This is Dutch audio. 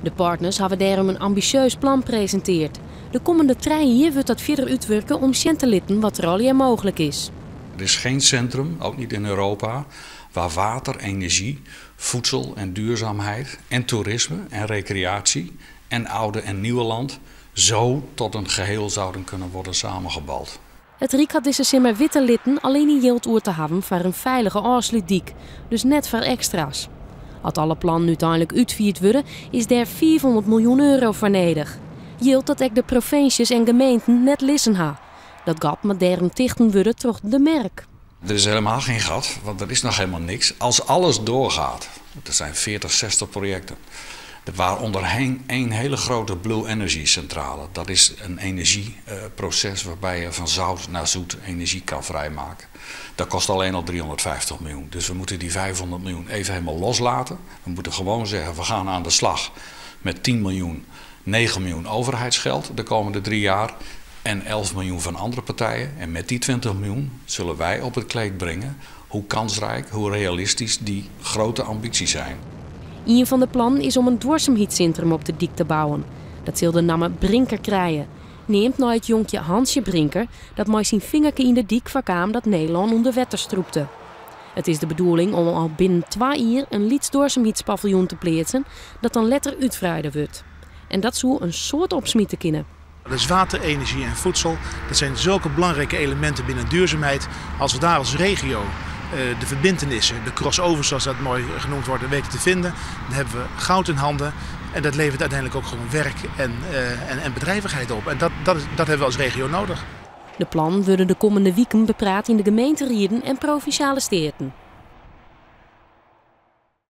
De partners hebben daarom een ambitieus plan gepresenteerd. De komende 3 jaar wordt dat verder uitwerken om te litten wat er al mogelijk is. Er is geen centrum, ook niet in Europa, waar water, energie, voedsel en duurzaamheid en toerisme en recreatie en oude en nieuwe land zo tot een geheel zouden kunnen worden samengebald. Het Rijk had deze simmer witte litten alleen in yield oer te hebben voor een veilige afsluitdijk, dus net voor extra's. Als alle plannen uiteindelijk uitgevoerd worden, is daar 400 miljoen euro voor nodig. Yield dat ook de provincies en gemeenten net lissen ha. Dat gat moet daarom dichten worden door de merk. Er is helemaal geen gat, want er is nog helemaal niks. Als alles doorgaat, er zijn 40, 60 projecten. Waaronder één hele grote Blue Energy centrale. Dat is een energieproces waarbij je van zout naar zoet energie kan vrijmaken. Dat kost alleen al 350 miljoen. Dus we moeten die 500 miljoen even helemaal loslaten. We moeten gewoon zeggen, we gaan aan de slag met 10 miljoen, 9 miljoen overheidsgeld de komende 3 jaar. En 11 miljoen van andere partijen. En met die 20 miljoen zullen wij op het kleed brengen hoe kansrijk, hoe realistisch die grote ambities zijn. Een van de plannen is om een duurzaamheidscentrum op de dik te bouwen. Dat zal de naam Brinker krijgen. Neemt nou het jonkje Hansje Brinker dat met zijn vingertje in de dik voorkwam dat Nederland onder wetter stroepte. Het is de bedoeling om al binnen 2 jaar een Lieds duurzaamheidspaviljoen te plaatsen dat dan letter uitvrijden wordt. En dat zou een soort opsmieten kunnen. Dus water, energie en voedsel, dat zijn zulke belangrijke elementen binnen duurzaamheid. Als we daar als regio de verbintenissen, de crossovers zoals dat mooi genoemd wordt, weten te vinden, dan hebben we goud in handen. En dat levert uiteindelijk ook gewoon werk en bedrijvigheid op. En dat hebben we als regio nodig. De plannen worden de komende weken bepraat in de gemeenteraden en provinciale steden.